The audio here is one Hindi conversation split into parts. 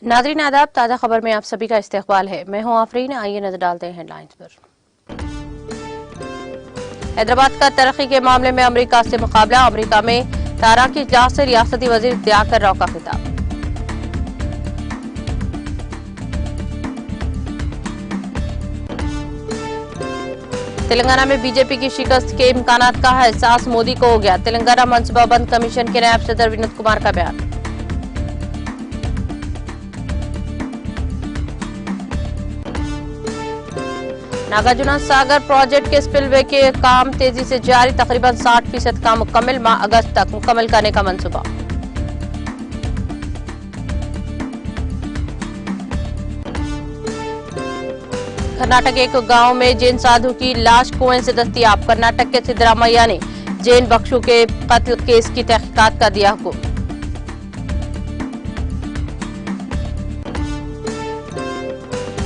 नाज़रीन आदाब, ताज़ा खबर में आप सभी का इस्तकबाल है। मैं हूं आफरीन। आइए नजर डालते हैं हेडलाइंस पर। हैदराबाद का तरक्की के मामले में अमेरिका से मुकाबला। अमेरिका में तारा की इजलास से रियासती वजीर दियाकर राव का खिताब। तेलंगाना में बीजेपी की शिकस्त के इम्कानात का एहसास मोदी को हो गया। तेलंगाना मनसूबाबंद कमीशन के नायब सदर विनोद कुमार का बयान। नागार्जुना सागर प्रोजेक्ट के स्पिलवे के काम तेजी से जारी। तकरीबन 60% काम मुकम्मल। माह अगस्त तक मुकम्मल करने का मंसूबा। कर्नाटक एक गांव में जैन साधु की लाश कुएं से दस्तयाब। कर्नाटक के सिद्धरामैया ने जैन बख्शू के कत्ल केस की तहकीकात का दिया हुक्म।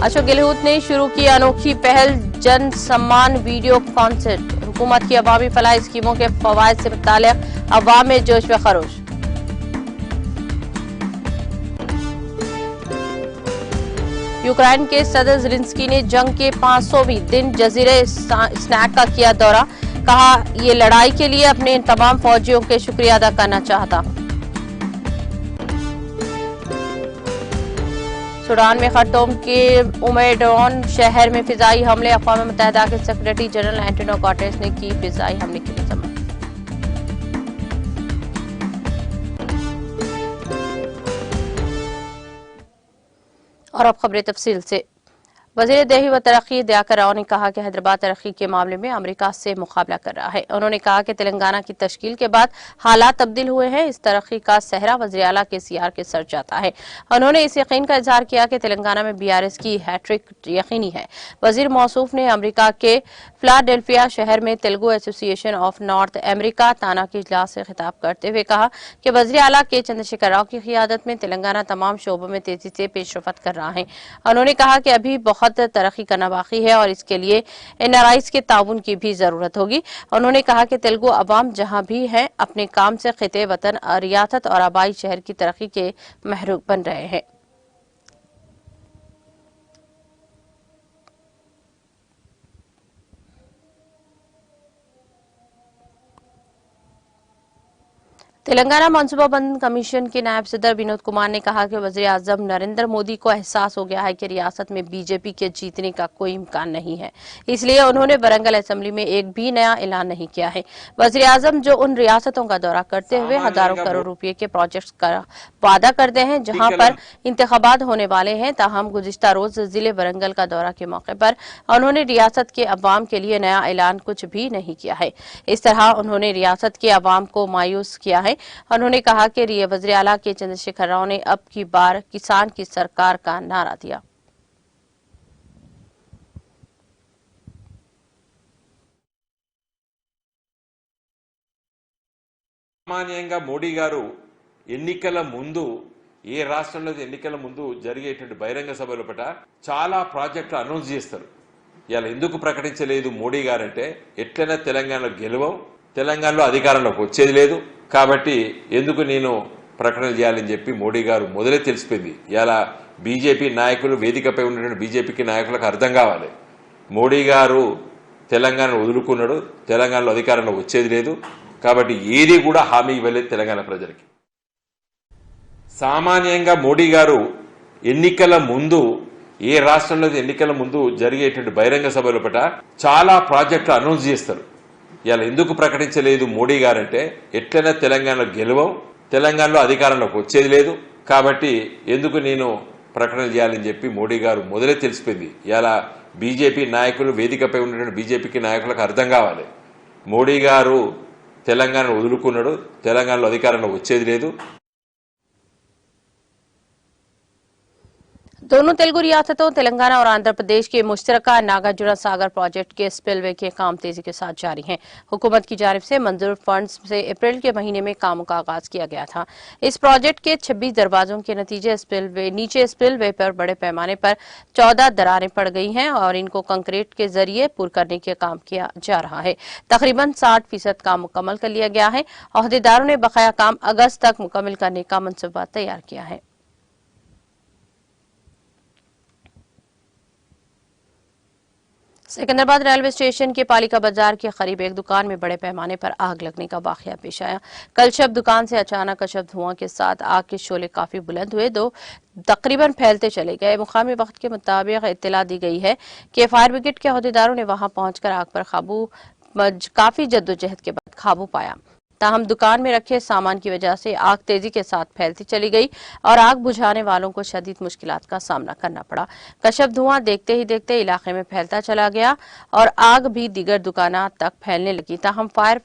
अशोक गहलोत ने शुरू की अनोखी पहल जन सम्मान वीडियो कॉन्सर्ट। हुकूमत की अवामी फलाही स्कीमों के फवायद से मुताल्लिक अवाम में जोश व खरोश। यूक्रेन के सदर ज़ेलेंस्की ने जंग के 500वें दिन जजीरे स्नैक का किया दौरा। कहा, ये लड़ाई के लिए अपने तमाम फौजियों के शुक्रिया अदा करना चाहता हूं। सूडान में खर्तूम के उमैडोन शहर में फिजाई हमले। अक़वाम मुत्तहिदा के सेक्रेटरी जनरल एंटोनियो गुटेरेस ने की फिजाई हमले की मज़म्मत। और अब खबरें तफसील से। वज़ीर देही व तरक्की दियाकर राव ने कहा कि हैदराबाद तरक्की के मामले में अमेरिका से मुकाबला कर रहा है। उन्होंने कहा कि तेलंगाना की तश्कील के बाद हालात तब्दील हुए हैं। इस तरक्की का सहरा वज़ीर आला KCR के सर जाता है। उन्होंने इस यकीन का इजहार किया कि तेलंगाना में BRS की हैट्रिक यकीनी है। वज़ीर मौसूफ ने अमेरिका के फिलाडेल्फिया शहर में Telugu association of north America ताना की इजलास से खिताब करते हुए कहा कि वज़ीर आला K चंद्रशेखर राव की क़ियादत में तेलंगाना तमाम शोबों में तेजी से पेशरफ्त कर रहा है। उन्होंने कहा कि अभी बहुत तरक्की करना बाकी है और इसके लिए NRIs के ताउन की भी जरूरत होगी। उन्होंने कहा कि तेलुगु अवाम जहां भी हैं अपने काम से खिते वतन, रियासत और आबाई शहर की तरक्की के महरूक बन रहे हैं। तेलंगाना मनसूबाबंद कमीशन के नायब सदर विनोद कुमार ने कहा कि वज़ीर आज़म नरेंद्र मोदी को एहसास हो गया है कि रियासत में बीजेपी के जीतने का कोई इम्कान नहीं है, इसलिए उन्होंने वरंगल असेंबली में एक भी नया ऐलान नहीं किया है। वज़ीर आज़म जो उन रियासतों का दौरा करते हुए हजारों करोड़ रुपए के प्रोजेक्ट्स का वादा करते हैं जहां पर इंतखाबात होने वाले हैं, ताहम गुज़िश्ता रोज जिले वरंगल का दौरा के मौके पर उन्होंने रियासत के अवाम के लिए नया ऐलान कुछ भी नहीं किया है। इस तरह उन्होंने रियासत के अवाम को मायूस किया है। उन्होंने कहा कि वज़ीर आला K चंद्रशेखर राव ने अब की बार किसान की सरकार का नारा दिया। సామాన్యంగా మోడీ గారు ఎన్నికల ముందు ఏ రాష్ట్రంలో ఎన్నికల ముందు జరిగేటువంటి బహిరంగ సభల పట చాలా ప్రాజెక్టులు అనౌన్స్ చేస్తారు. ఇయాల ఎందుకు ప్రకటించలేదు మోడీ గారు అంటే ఎట్లైనా తెలంగాణలో గెలవం, తెలంగాణలో అధికారంలోకి వచ్చేది లేదు కాబట్టి ఎందుకు నేను ప్రకటన చేయాలని చెప్పి మోడీ గారు మొదలే తెలిసిపోయింది. ఇయాల బీజేపీ నాయకులు వేదికపై ఉన్నటువంటి బీజేపీకి నాయకులకు అర్థం కావాలి, మోడీ గారు తెలంగాణను వదులుకున్నాడు, తెలంగాణలో అధికారంలోకి వచ్చేది లేదు కాబట్టి ఏది కూడా హామీ ఇవ్వలేదు తెలంగాణ ప్రజలకి. సామాన్యంగా మోడీ గారు ఎన్నికల ముందు ఏ రాష్ట్రంలో ఎన్నికల ముందు జరిగేటువంటి బహిరంగ సభల పట చాలా ప్రాజెక్టులు అనౌన్స్ చేస్తారు. ఇయాల ఎందుకు ప్రకటించలేదు మోడీ గారు అంటే ఎట్లైనా తెలంగాణలో గెలవం, తెలంగాణలో అధికారంలోకి వచ్చేది లేదు కాబట్టి ఎందుకు నేను ప్రకటన చేయాలని చెప్పి మోడీ గారు మొదలే తెలిసిపోయింది. ఇయాల బీజేపీ నాయకులు వేదికపై ఉన్నటువంటి బీజేపీకి నాయకులకు అర్థం కావాలి, మోడీ గారు తెలంగాణను వదులుకున్నాడు, తెలంగాణలో అధికారంలోకి వచ్చేది లేదు. दोनों तेलुगु रियासतों तेलंगाना और आंध्र प्रदेश के मुश्तरका नागार्जुना सागर प्रोजेक्ट के स्पिलवे के काम तेजी के साथ जारी हैं। हुकूमत की जानिब से मंजूर फंड्स से अप्रैल के महीने में कामों का आगाज किया गया था। इस प्रोजेक्ट के 26 दरवाजों के नतीजे नीचे स्पिलवे पर बड़े पैमाने पर 14 दरारें पड़ गई हैं और इनको कंक्रीट के जरिए पुर करने के काम किया जा रहा है। तकरीबन 60% काम मुकम्मल कर लिया गया है। अहदेदारों ने बकाया काम अगस्त तक मुकम्मल करने का मंसूबा तैयार किया है। सिकंदराबाद रेलवे स्टेशन के पालिका बाजार के करीब एक दुकान में बड़े पैमाने पर आग लगने का वाकया पेश आया। कल शब दुकान से अचानक अशब धुआं के साथ आग के शोले काफी बुलंद हुए दो तकरीबन फैलते चले गए। मुकामी वक्त के मुताबिक इत्तला दी गई है कि फायर ब्रिगेड के अहदेदारों ने वहां पहुंचकर आग पर काफी जद्दोजहद के बाद काबू पाया। ताहम दुकान में रखे सामान की वजह से आग तेजी के साथ फैलती चली गई और आग बुझाने वालों को शदीद मुश्किलात का सामना करना पड़ा। कशफ धुआं देखते ही देखते इलाके में फैलता चला गया और आग भी दीगर दुकानों तक फैलने लगी। ताहम फायर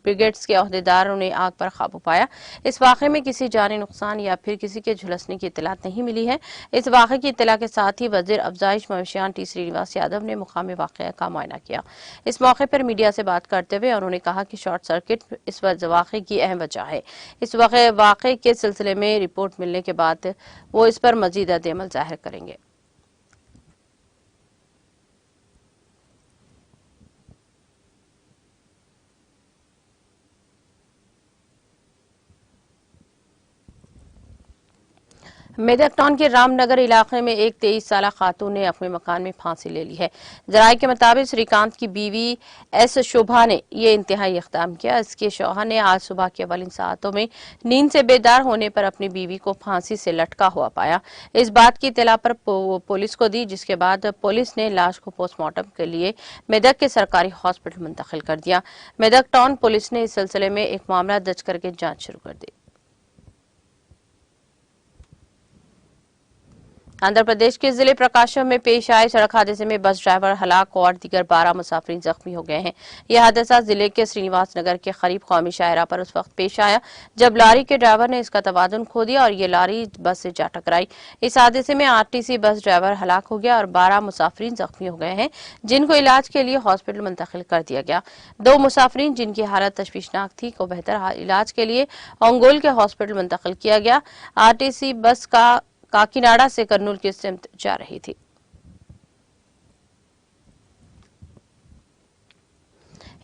ब्रिगेड्स के अहदेदारों ने आग पर काबू पाया। इस वाक़े में किसी जानी नुकसान या फिर किसी के झुलसने की इत्तलात नहीं मिली है। इस वाक़े की इत्तला के साथ ही वज़ीर अफजाइश मवेशियान टी श्रीनिवास यादव ने मुकामी वाक़या का मुआयना किया। इस मौके पर मीडिया से बात करते हुए उन्होंने कहा कि शॉर्ट सर्किट इस वाक़े की अहम वजह है। इस वाक़े के सिलसिले में रिपोर्ट मिलने के बाद वो इस पर मजीद अमल जाहिर करेंगे। मेदक टाउन के रामनगर इलाके में एक 23 साल खातून ने अपने मकान में फांसी ले ली है। जराये के मुताबिक श्रीकांत की बीवी एस शोभा ने ये इंतहाई इक़दाम किया। इसके शौहर ने आज सुबह के अवलिन सातों में नींद से बेदार होने पर अपनी बीवी को फांसी से लटका हुआ पाया। इस बात की इत्तला पर पुलिस को दी, जिसके बाद पुलिस ने लाश को पोस्टमार्टम के लिए मेदक के सरकारी हॉस्पिटल मुंतकिल कर दिया। मेदक टाउन पुलिस ने इस सिलसिले में एक मामला दर्ज करके जाँच शुरू कर दी। आंध्र प्रदेश के जिले प्रकाशम में पेश आए सड़क हादसे में बस ड्राइवर हलाक और दीगर 12 मुसाफिर जख्मी हो गए हैं। यह हादसा जिले के श्रीनिवास नगर के करीब कौमी शाहरा पर उस वक्त पेश आया जब लारी के ड्राइवर ने इसका तवाजुन खो दिया और ये लारी बस से जा टकराई। इस हादसे में आरटीसी बस ड्राइवर हलाक हो गया और 12 मुसाफिर जख्मी हो गए हैं, जिनको इलाज के लिए हॉस्पिटल मुंतकिल कर दिया गया। 2 मुसाफिर जिनकी हालत तशवीशनाक थी को बेहतर इलाज के लिए ओंगोल के हॉस्पिटल मुंतकिल किया गया। आरटीसी बस काकीनाडा से कर्नूल की सिमत जा रही थी।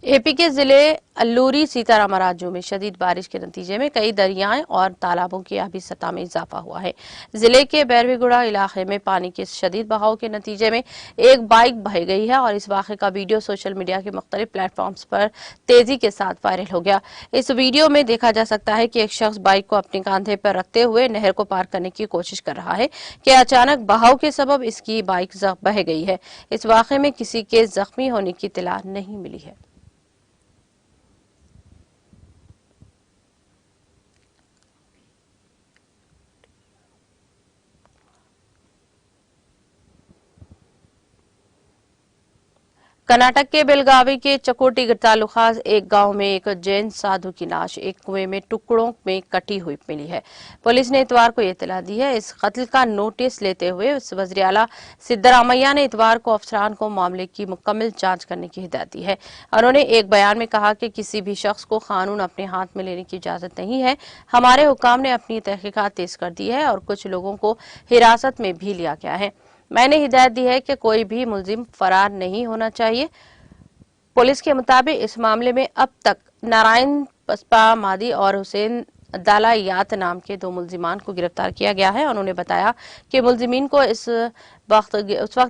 एपी के जिले अल्लूरी सीताराम राज्यों में शदीद बारिश के नतीजे में कई दरियाएं और तालाबों की आबी सतह में इजाफा हुआ है। जिले के बैरवीगुड़ा इलाके में पानी के शदीद बहाव के नतीजे में एक बाइक बह गई है और इस वाक़े का वीडियो सोशल मीडिया के मुख्तलिफ प्लेटफॉर्म्स पर तेजी के साथ वायरल हो गया। इस वीडियो में देखा जा सकता है कि एक शख्स बाइक को अपने कांधे पर रखते हुए नहर को पार करने की कोशिश कर रहा है कि अचानक बहाव के सबब इसकी बाइक बह गई है। इस वाक़े में किसी के जख्मी होने की इत्तला नहीं मिली है। कर्नाटक के बेलगावी के चकोटी तालुका एक गांव में एक जैन साधु की लाश एक कुएं में टुकड़ों में कटी हुई मिली है। पुलिस ने इतवार को ये इत्तला दी है। इस कत्ल का नोटिस लेते हुए वज़ीर आला सिद्धरामैया ने इतवार को अफसरान को मामले की मुकम्मल जांच करने की हिदायत दी है। उन्होंने एक बयान में कहा कि किसी भी शख्स को कानून अपने हाथ में लेने की इजाजत नहीं है। हमारे हुकाम ने अपनी तहकीकात तेज कर दी है और कुछ लोगों को हिरासत में भी लिया गया है। मैंने हिदायत दी है कि कोई भी मुलजिम फरार नहीं होना चाहिए। पुलिस के मुताबिक इस मामले में अब तक नारायण पस्पा मादी और हुसैन दालायात नाम के 2 मुलजिमान को गिरफ्तार किया गया है। उन्होंने बताया कि मुलजिमीन को उस वक्त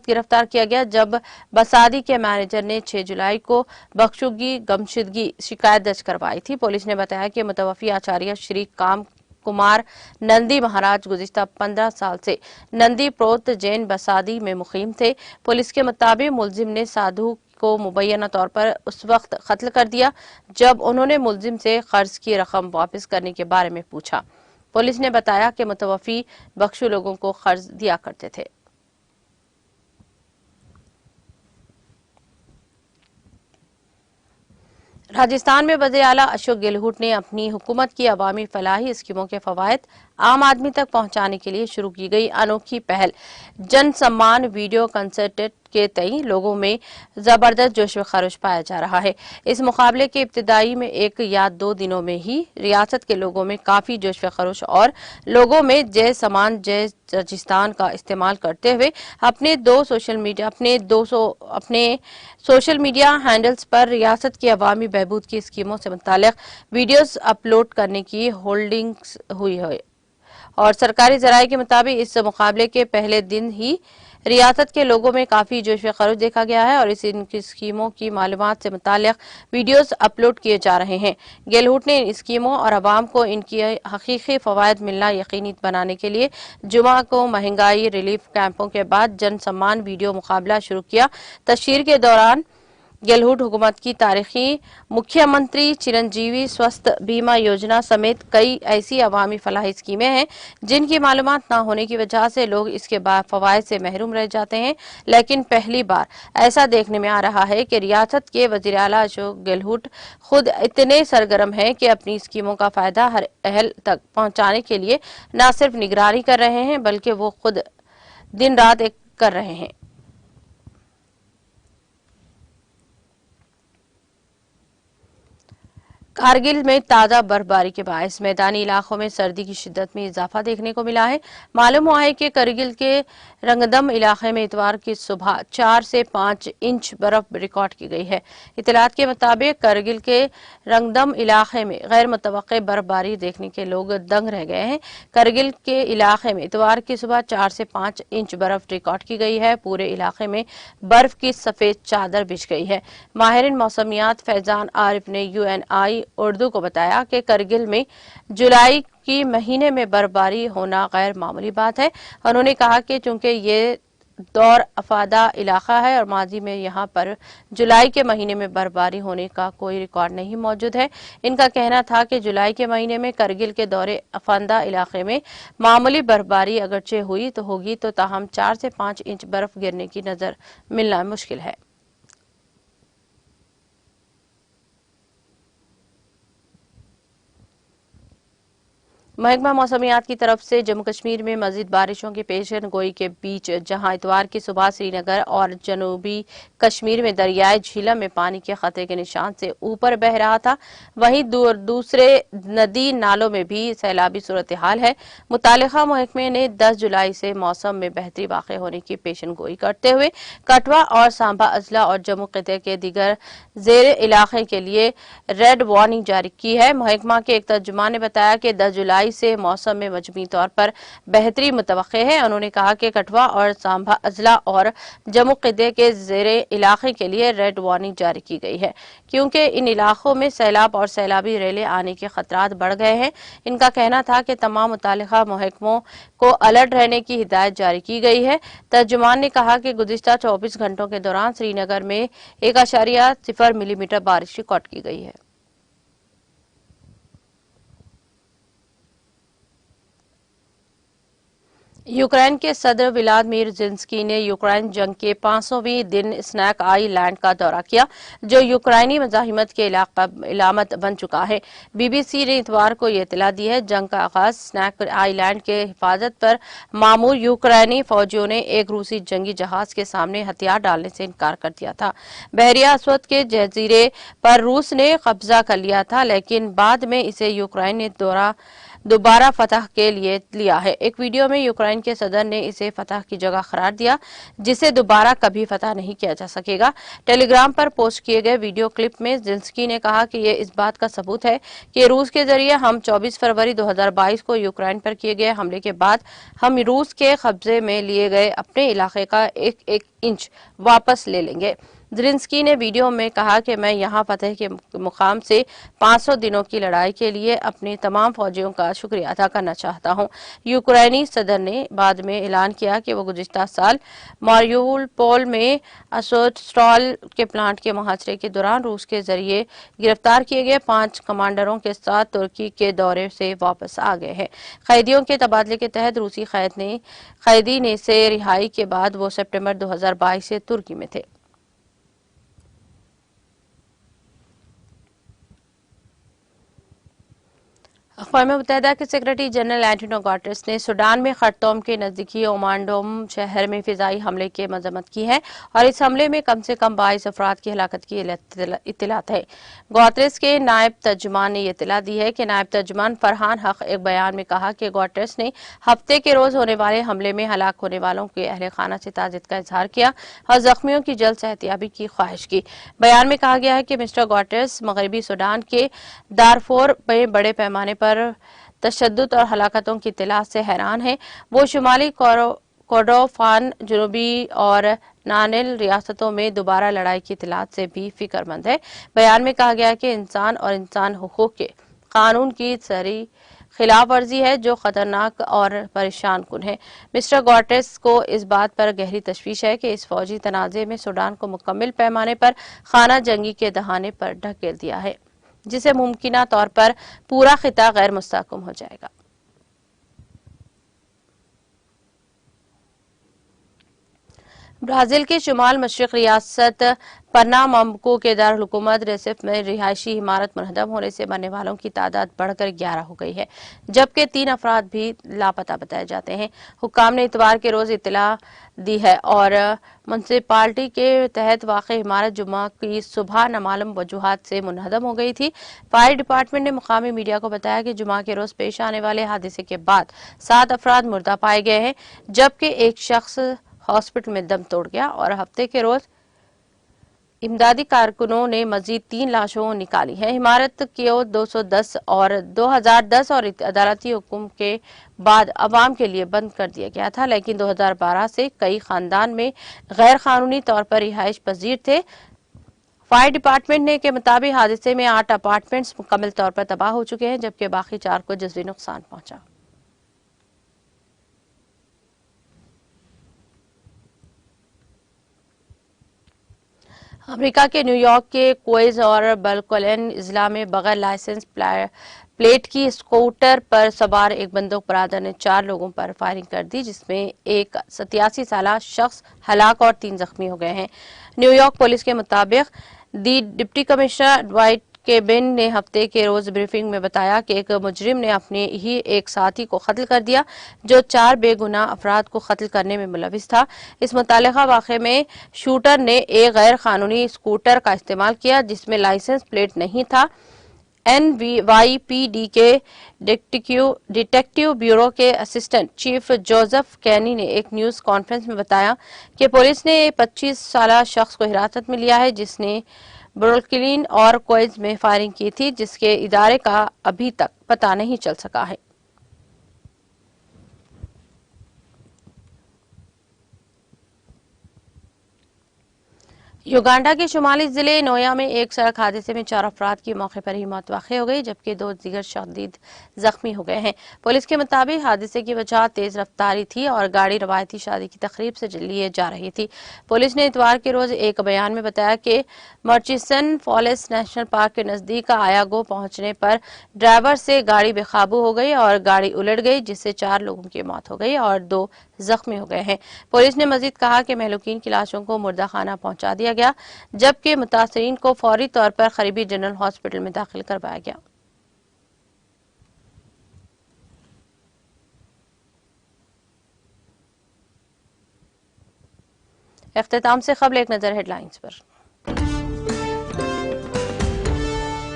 गिरफ्तार किया गया जब बसादी के मैनेजर ने 6 जुलाई को बख्शुगी गमशुदगी शिकायत दर्ज करवाई थी। पुलिस ने बताया कि मुतवफ़ी आचार्य श्री काम कुमार नंदी महाराज गुज़िश्ता 15 साल से नंदी प्रोत जैन बसादी में मुकीम थे। पुलिस के मुताबिक मुलजिम ने साधु को मुबैना तौर पर उस वक्त कत्ल कर दिया जब उन्होंने मुलजिम से कर्ज की रकम वापस करने के बारे में पूछा। पुलिस ने बताया कि मुतवफ़ी बख्शु लोगों को कर्ज दिया करते थे। राजस्थान में वज़ीर आला अशोक गहलोत ने अपनी हुकूमत की अवामी फलाही स्कीमों के फवायद आम आदमी तक पहुंचाने के लिए शुरू की गई अनोखी पहल जन सम्मान वीडियो कंसर्ट के तई लोगों में जबरदस्त जोश व खरोश पाया जा रहा है। इस मुकाबले के इब्तिदाई में 1 या 2 दिनों में ही रियासत के लोगों में काफी जोश व खरोश और लोगों में जय समान जय राजस्थान का इस्तेमाल करते हुए अपने सोशल मीडिया हैंडल्स पर रियासत की अवामी बहबूद की स्कीमों से मुतालिक वीडियोस अपलोड करने की होल्डिंग्स हुई है और सरकारी जराये के मुताबिक इस मुकाबले के पहले दिन ही रियासत के लोगों में काफी जोश व खरोश देखा गया है और इनकी स्कीमों की मालूमात से मुताल्लिक वीडियोस अपलोड किए जा रहे हैं। गहलोत ने इन स्कीमों और आवाम को इनकी हकीकी फवायद मिलना यकीनी बनाने के लिए जुमा को महंगाई रिलीफ कैंपों के बाद जन सम्मान वीडियो मुकाबला शुरू किया। तशहीर के दौरान गहलोत हुकूमत की तारीखी मुख्यमंत्री चिरंजीवी स्वास्थ्य बीमा योजना समेत कई ऐसी अवामी फलाही स्कीमें हैं जिनकी मालूमात न होने की वजह से लोग इसके बाद फवायद से महरूम रह जाते हैं। लेकिन पहली बार ऐसा देखने में आ रहा है कि रियासत के वजीर आला अशोक गहलोत खुद इतने सरगर्म हैं कि अपनी स्कीमों का फायदा हर अहल तक पहुंचाने के लिए न सिर्फ निगरानी कर रहे हैं बल्कि वो खुद दिन रात एक कर रहे हैं। कारगिल में ताजा बर्फबारी के बायस मैदानी इलाकों में सर्दी की शिद्दत में इजाफा देखने को मिला है। मालूम हुआ है कि करगिल के रंगदम इलाके में इतवार की सुबह 4 से 5 इंच बर्फ रिकॉर्ड की गई है। इतलात के मुताबिक करगिल के रंगदम इलाके में गैर मुतवक्के बर्फबारी देखने के लोग दंग रह गए हैं। करगिल के इलाके में इतवार की सुबह 4 से 5 इंच बर्फ रिकॉर्ड की गई है। पूरे इलाके में बर्फ की सफेद चादर बिछ गई है। माहिरीन मौसमियात फैजान आरिफ ने UNI उर्दू को बताया कि करगिल में जुलाई की महीने में बर्फबारी होना गैर मामूली बात है। उन्होंने कहा कि चूंकि ये दौर अफादा इलाका है और माजी में यहाँ पर जुलाई के महीने में बर्फबारी होने का कोई रिकॉर्ड नहीं मौजूद है। इनका कहना था कि जुलाई के महीने में करगिल के दौरे अफादा इलाके में मामूली बर्फबारी अगरचे हुई तो होगी तो ताहम 4 से 5 इंच बर्फ गिरने की नजर मिलना मुश्किल है। महकमा मौसमियात की तरफ से जम्मू कश्मीर में मजीद बारिशों की पेशन गोई के बीच जहां इतवार की सुबह श्रीनगर और जनूबी कश्मीर में दरियाए झीलम में पानी के खतरे के निशान से ऊपर बह रहा था, वहीं दूसरे नदी नालों में भी सैलाबी सूरत हाल है। मुतालिका महकमे ने 10 जुलाई से मौसम में बेहतरी वाक़ होने की पेशन गोई करते हुए कठवा और सांबा अजला और जम्मू खिते के दीगर जेर इलाके के लिए रेड वार्निंग जारी की है। महकमा के एक तर्जुमान ने बताया कि 10 जुलाई से मौसम में मजमूई तौर पर बेहतरी मुतवक्के है। उन्होंने कहा कि कठवा और सांबा अजला और जम्मू खिते के जेरे इलाके के लिए रेड वार्निंग जारी की गई है क्योंकि इन इलाकों में सैलाब और सैलाबी रेले आने के खतरात बढ़ गए हैं। इनका कहना था कि तमाम मुतालिका महकमों को अलर्ट रहने की हिदायत जारी की गई है। तर्जुमान ने कहा कि गुज़िश्ता 24 घंटों के दौरान श्रीनगर में 1.0 मिलीमीटर बारिश रिकॉर्ड की गई है। यूक्रेन के सदर व्लादिमीर ज़ेलेंस्की ने यूक्रेन जंग के 500वें दिन स्नैक आइलैंड का दौरा किया, जो यूक्रेनी मज़ाहिमत के इलामत बन चुका है। BBC ने इतवार को ये इत्तला दी है। जंग का आगाज स्नैक आइलैंड के हिफाजत पर मामूर यूक्रेनी फौजियों ने एक रूसी जंगी जहाज के सामने हथियार डालने से इनकार कर दिया था। बहरिया अस्वद के जजीरे पर रूस ने कब्जा कर लिया था, लेकिन बाद में इसे यूक्रेन ने दोबारा फतह के लिए लिया है। एक वीडियो में यूक्रेन के सदर ने इसे फतह की जगह करार दिया, जिसे दोबारा कभी फतह नहीं किया जा सकेगा। टेलीग्राम पर पोस्ट किए गए वीडियो क्लिप में ज़ेलेंस्की ने कहा कि यह इस बात का सबूत है कि रूस के जरिए हम 24 फरवरी 2022 को यूक्रेन पर किए गए हमले के बाद हम रूस के कब्जे में लिए गए अपने इलाके का एक इंच वापस ले लेंगे। ज़ेलेंस्की ने वीडियो में कहा कि मैं यहां फतह के मुकाम से 500 दिनों की लड़ाई के लिए अपने तमाम फौजियों का शुक्रिया अदा करना चाहता हूं। यूक्रेनी सदर ने बाद में ऐलान किया कि वो गुज़िश्ता साल मारियुपोल में अज़ोस्टल के प्लांट के मुहासरे के दौरान रूस के जरिए गिरफ्तार किए गए 5 कमांडरों के साथ तुर्की के दौरे से वापस आ गए हैं। कैदियों के तबादले के तहत रूसी कैदी ने से रिहाई के बाद वो सितंबर 2022 से तुर्की में थे। अक़वाम मुत्तहिदा के सेक्रेटरी जनरल एंटोनियो गुटेरेस ने सूडान में खर्तूम के नज़दीकी ओमानडोम शहर में फिजाई हमले की मजम्मत की है और इस हमले में कम से कम 22 अफराद की हलाकत की इत्तलात है। गुटेरेस के नायब तर्जुमान ने यह इत्तला दी है कि नायब तर्जुमान फरहान हक एक बयान में कहा कि गुटेरेस ने हफ्ते के रोज होने वाले हमले में हलाक होने वालों के अहले खाना से ताज़ियत का इजहार किया और जख्मियों की जल्द सेहतयाबी की ख्वाहिश की। बयान में कहा गया है कि मिस्टर गुटेरेस मगरबी सूडान के दारफोर में बड़े पैमाने पर तशद्दुद और हलाकतों की इत्तला से हैरान है। वो शुमाली कोर्डोफान, जनूबी और नानिल रियासतों में दोबारा लड़ाई की इत्तलात से भी फिक्रमंद है। बयान में कहा गया है कि इंसान और इंसान हुकूक के कानून की सरी खिलाफ वर्जी है जो खतरनाक और परेशान कुन है। मिस्टर गॉटेस को इस बात पर गहरी तशवीश है कि इस फौजी तनाज़े में सूडान को मुकम्मल पैमाने पर खाना जंगी के दहाने पर ढकेल दिया है, जिसे मुमकिना तौर पर पूरा खिता गैर मुस्तहकम हो जाएगा। ब्राजील की शुमाल मशरिक रियासत परनाम्बुको के दारकूमत रेसिफ में रिहायशी इमारत मुनहदम होने से मरने वालों की तादाद बढ़कर 11 हो गई है, जबकि 3 अफराद भी लापता बताए जाते हैं। हुक्काम ने इतवार के रोज इत्तला दी है और म्युनिसिपालिटी के तहत वाक़ई इमारत जुम्मा की सुबह नामालूम वजूहात से मुनहदम हो गई थी। फायर डिपार्टमेंट ने मुकामी मीडिया को बताया कि जुम्मा के रोज पेश आने वाले हादसे के बाद 7 अफराद मुर्दा पाए गए हैं, जबकि एक शख्स हॉस्पिटल में दम तोड़ गया और हफ्ते के रोज इमदादी कारकुनों ने मजीद 3 लाशों निकाली है। इमारत को 210 और 2010 और अदालती हुक्म के बाद अवाम के लिए बंद कर दिया गया था, लेकिन 2012 से कई खानदान में गैर कानूनी तौर पर रिहाइश पजीर थे। फायर डिपार्टमेंट ने के मुताबिक हादसे में 8 अपार्टमेंट्स मुकम्मल तौर पर तबाह हो चुके हैं, जबकि बाकी 4 को जज़वी नुकसान पहुंचा। अमेरिका के न्यूयॉर्क के क्वेज और बल्कोलेन इजला में बगैर लाइसेंस प्लेट की स्कूटर पर सवार एक बंदूक बरादर ने 4 लोगों पर फायरिंग कर दी, जिसमें एक 87 साल शख्स हलाक और 3 जख्मी हो गए हैं। न्यूयॉर्क पुलिस के मुताबिक डिप्टी कमिश्नर ड्वाइट केबिन ने हफ्ते के रोज ब्रीफिंग में बताया कि एक मुजरिम ने अपने ही एक साथी को कत्ल कर दिया जो 4 बेगुनाह अफराद को कत्ल करने में मुलविस था। इस मुतालिका वाक़े में शूटर ने एक गैर कानूनी स्कूटर का इस्तेमाल किया जिसमें लाइसेंस प्लेट नहीं था। NYPD के डिटेक्टिव ब्यूरो के असिस्टेंट चीफ जोसेफ कैनी ने एक न्यूज कॉन्फ्रेंस में बताया कि पुलिस ने 25 साल शख्स को हिरासत में लिया है जिसने ब्रुकलिन और क्वेज में फायरिंग की थी, जिसके इदारे का अभी तक पता नहीं चल सका है। युगांडा के शुमाली जिले नोया में एक सड़क हादसे में 4 अफराद की मौके पर ही मौत वाक़ई हो गई, जबकि 2 दीगर शदीद जख्मी हो गए हैं। पुलिस के मुताबिक हादसे की वजह तेज रफ्तारी थी और गाड़ी रवायती शादी की तकरीब से लिए जा रही थी। पुलिस ने इतवार के रोज एक बयान में बताया कि मर्चिसन फॉल्स नेशनल पार्क के नजदीक आयागो पहुंचने पर ड्राइवर से गाड़ी बेकाबू हो गई और गाड़ी उलट गई, जिससे 4 लोगों की मौत हो गई और 2 जख्मी हो गए हैं। पुलिस ने मजीद कहा कि महलूकीन की लाशों को मुर्दा खाना पहुंचा दिया गया, जबकि मुतासरीन को फौरी तौर पर करीबी जनरल हॉस्पिटल में दाखिल करवाया गया। इख्तिताम से कबल एक नजर हेडलाइंस पर।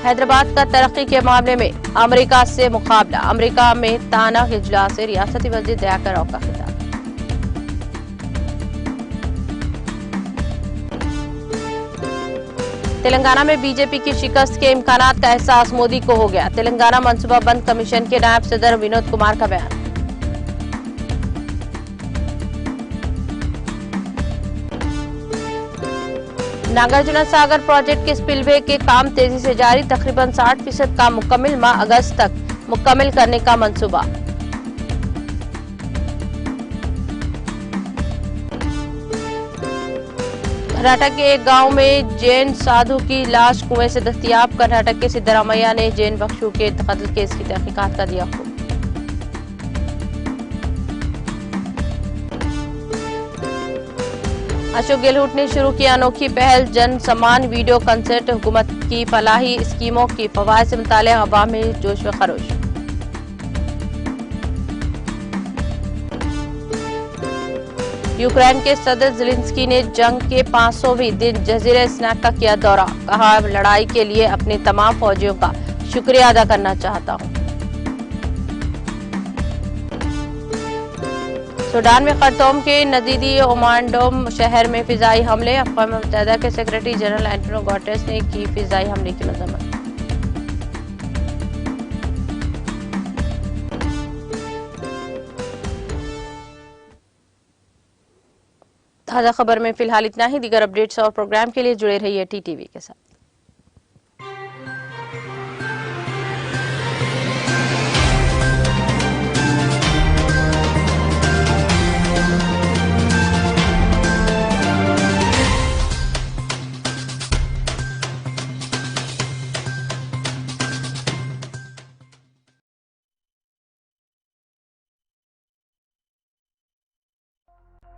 हैदराबाद का तरक्की के मामले में अमेरिका से मुकाबला, अमेरिका में ताना इजलास से रियासती वजीर दयाकर राव का खिताब। तेलंगाना में बीजेपी की शिकस्त के इम्कानात का एहसास मोदी को हो गया, तेलंगाना मनसूबा बंद कमीशन के नायब सदर विनोद कुमार का बयान। नागार्जुन सागर प्रोजेक्ट के स्पिलवे के काम तेजी से जारी, तकरीबन 60% काम मुकम्मल, माह अगस्त तक मुकम्मल करने का मंसूबा। कर्नाटक के एक गांव में जैन साधु की लाश कुएं से दस्तयाब, कर्नाटक के सिद्धरामैया ने जैन बख्शू के कत्ल केस की तहकीकात का दिया हुक्म। अशोक गहलोत ने शुरू की अनोखी पहल जन सम्मान वीडियो कंसर्ट, हुकूमत की फलाही स्कीमों की फवायद से मुताल्लिक़ अवाम में जोश व खरोश। यूक्रेन के सदर ज़ेलेंस्की ने जंग के 500वें दिन जज़ीरा स्नैक का किया दौरा, कहा लड़ाई के लिए अपने तमाम फौजियों का शुक्रिया अदा करना चाहता हूं। सूडान में खर्तूम के नज़दीकी ओमांडोम शहर में फिजाई हमले, अक़वाम मुत्तहिदा के सेक्रेटरी जनरल एंटोनियो गुटेरेस ने की फिजाई हमले की मज़म्मत। ताज़ा खबर में फिलहाल इतना ही। दीगर अपडेट्स और प्रोग्राम के लिए जुड़े रहिए टीटीवी के साथ।